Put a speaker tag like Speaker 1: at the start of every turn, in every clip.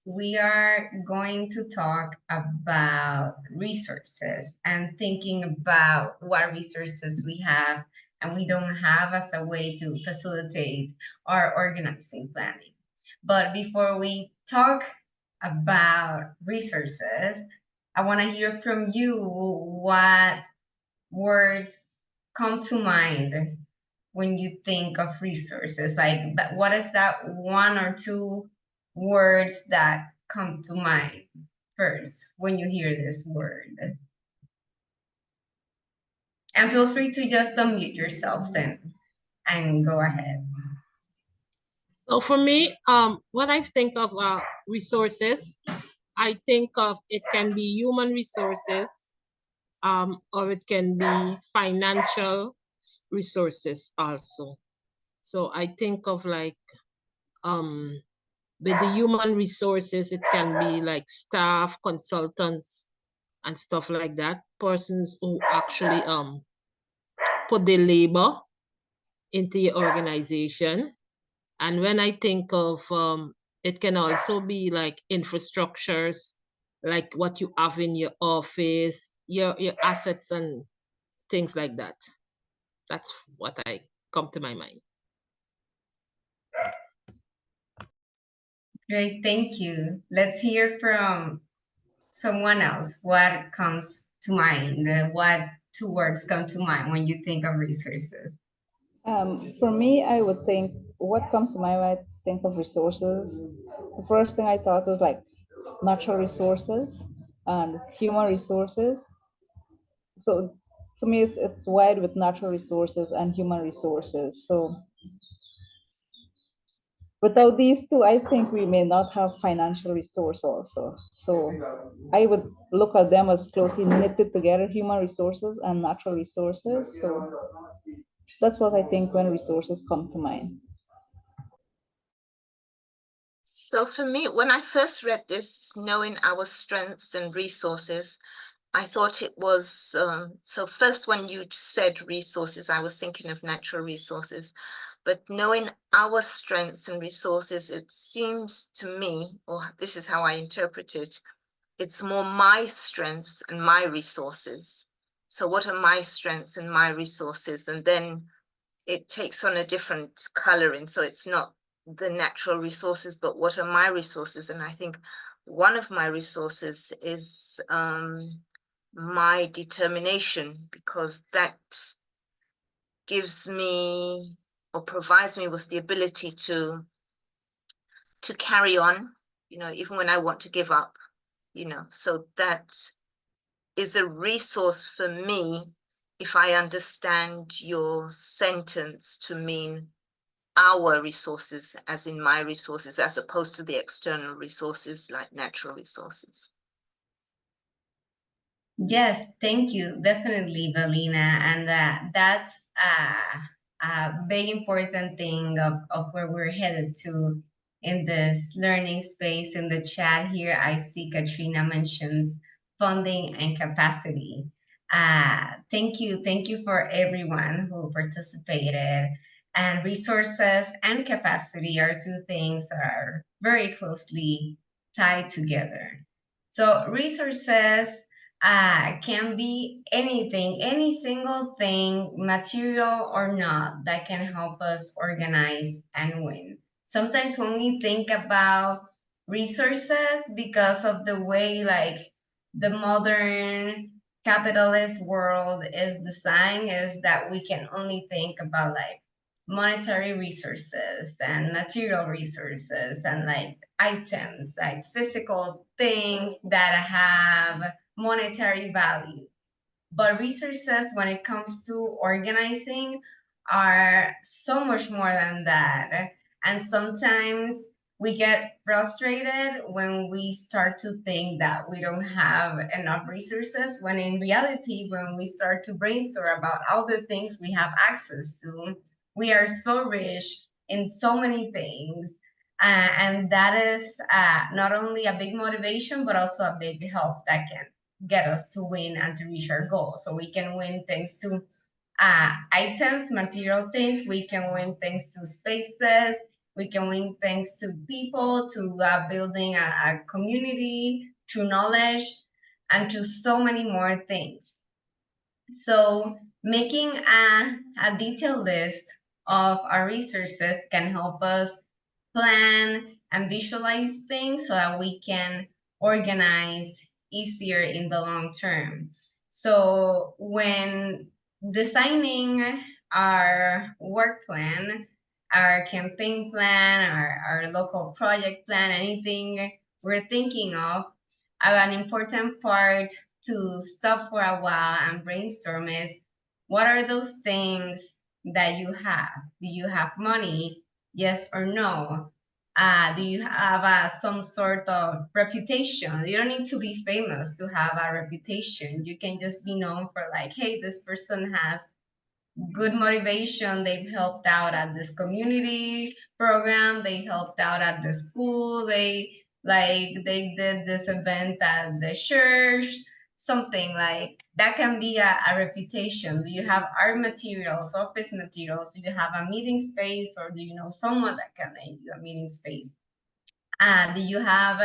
Speaker 1: we are going to talk about resources and thinking about what resources we have and we don't have as a way to facilitate our organizing planning. But before we talk about resources, I want to hear from you what words come to mind when you think of resources. Like, what is that one or two words that come to mind first when you hear this word? And feel free to just unmute yourselves and go ahead.
Speaker 2: So for me, when I think of resources, I think of it can be human resources, or it can be financial resources also. So I think of like with the human resources, it can be like staff, consultants, and stuff like that. Persons who actually put their labor into your organization. And when I think of it can also be like infrastructures, like what you have in your office, your assets and things like that. That's what I come to my mind.
Speaker 1: Great, thank you. Let's hear from someone else. What comes to mind? What two words come to mind when you think of resources?
Speaker 3: For me, I would think what comes to my mind, think of resources. The first thing I thought was like natural resources and human resources. So for me, it's wide with natural resources and human resources. So without these two, I think we may not have financial resource also. So I would look at them as closely knitted together, human resources and natural resources. So that's what I think when resources come to mind.
Speaker 4: So for me, when I first read this, knowing our strengths and resources, I thought it was, so first when you said resources, I was thinking of natural resources, but knowing our strengths and resources, it seems to me, or this is how I interpret it, it's more my strengths and my resources. So what are my strengths and my resources? And then it takes on a different coloring. So it's not the natural resources, but what are my resources? And I think one of my resources is my determination, because that gives me or provides me with the ability to carry on, even when I want to give up, so that is a resource for me if I understand your sentence to mean our resources, as in my resources, as opposed to the external resources like natural resources.
Speaker 1: Yes, thank you. Definitely, Valina. And that's a big important thing of where we're headed to in this learning space. In the chat here, I see Katrina mentions funding and capacity. Thank you. Thank you for everyone who participated. And resources and capacity are two things that are very closely tied together. So resources can be anything, any single thing, material or not, that can help us organize and win. Sometimes when we think about resources, because of the way like the modern capitalist world is designed, is that we can only think about like monetary resources and material resources and like items, like physical things that have monetary value. But resources, when it comes to organizing, are so much more than that. And sometimes we get frustrated when we start to think that we don't have enough resources, when in reality, when we start to brainstorm about all the things we have access to, we are so rich in so many things. And that is not only a big motivation, but also a big help that can get us to win and to reach our goal. So we can win thanks to items, material things. We can win thanks to spaces. We can win thanks to people, to building a community, through knowledge, and to so many more things. So making a detailed list of our resources can help us plan and visualize things so that we can organize easier in the long term. So when designing our work plan, our campaign plan, our local project plan, anything we're thinking of, an important part to stop for a while and brainstorm is, what are those things that you have? Do you have money? Yes or no? Do you have some sort of reputation? You don't need to be famous to have a reputation. You can just be known for, like, hey, this person has good motivation. They've helped out at this community program. They helped out at the school. They did this event at the church. Something like that can be a reputation. Do you have art materials, office materials? Do you have a meeting space, or do you know someone that can lend you a meeting space? Do you have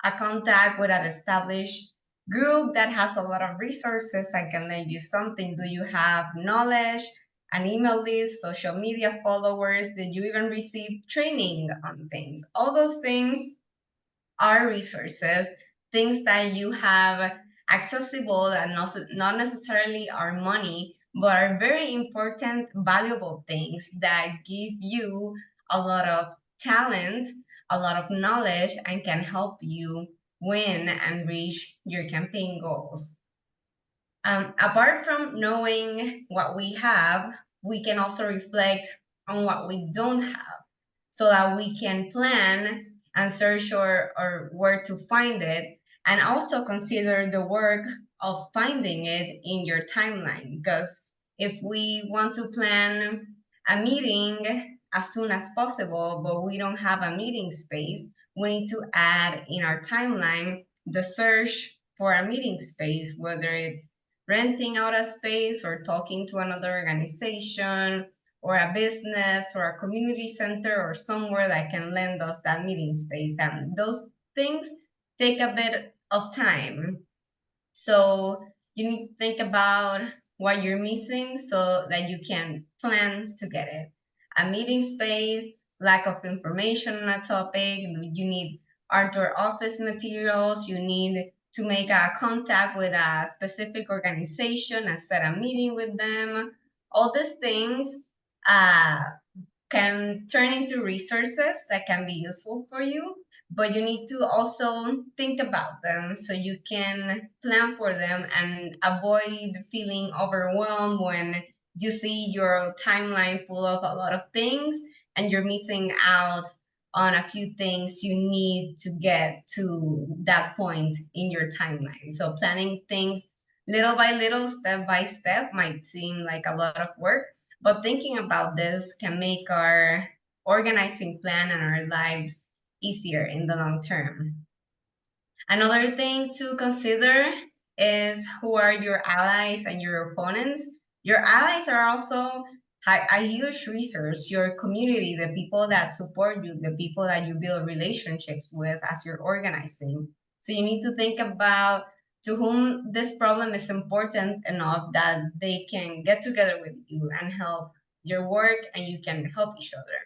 Speaker 1: a contact with an established group that has a lot of resources and can lend you something? Do you have knowledge, an email list, social media followers? Did you even receive training on things? All those things are resources, things that you have accessible and not necessarily are money, but are very important, valuable things that give you a lot of talent, a lot of knowledge, and can help you win and reach your campaign goals. Apart from knowing what we have, we can also reflect on what we don't have so that we can plan and search or where to find it, and also consider the work of finding it in your timeline. Because if we want to plan a meeting as soon as possible, but we don't have a meeting space, we need to add in our timeline the search for a meeting space, whether it's renting out a space or talking to another organization or a business or a community center or somewhere that can lend us that meeting space. And those things take a bit of time. So you need to think about what you're missing so that you can plan to get it. A meeting space, lack of information on a topic, you need art or office materials, you need to make a contact with a specific organization and set a meeting with them. All these things uh, can turn into resources that can be useful for you, but you need to also think about them so you can plan for them and avoid feeling overwhelmed when you see your timeline full of a lot of things and you're missing out on a few things you need to get to that point in your timeline. So planning things little by little, step by step, might seem like a lot of work, but thinking about this can make our organizing plan and our lives easier in the long term. Another thing to consider is who are your allies and your opponents. Your allies are also a huge resource, your community, the people that support you, the people that you build relationships with as you're organizing. So you need to think about to whom this problem is important enough that they can get together with you and help your work and you can help each other.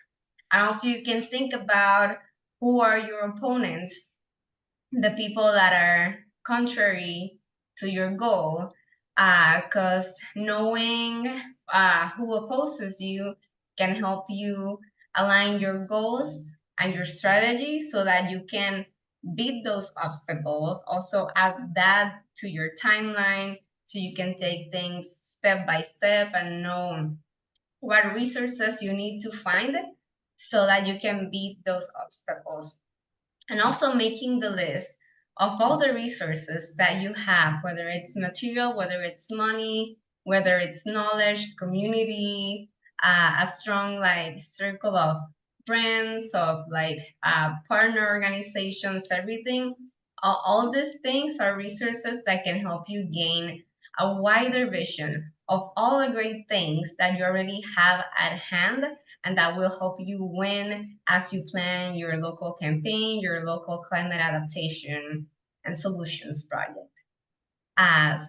Speaker 1: And also you can think about who are your opponents, the people that are contrary to your goal, because knowing who opposes you can help you align your goals and your strategy so that you can beat those obstacles. Also add that to your timeline so you can take things step by step and know what resources you need to find so that you can beat those obstacles. And also making the list of all the resources that you have, whether it's material, whether it's money, whether it's knowledge, community, a strong like circle of friends, of like partner organizations, everything. All these things are resources that can help you gain a wider vision of all the great things that you already have at hand and that will help you win as you plan your local campaign, your local climate adaptation and solutions project.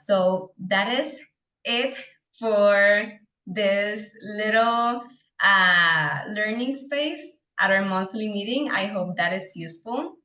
Speaker 1: So that is it for this little learning space at our monthly meeting. I hope that is useful.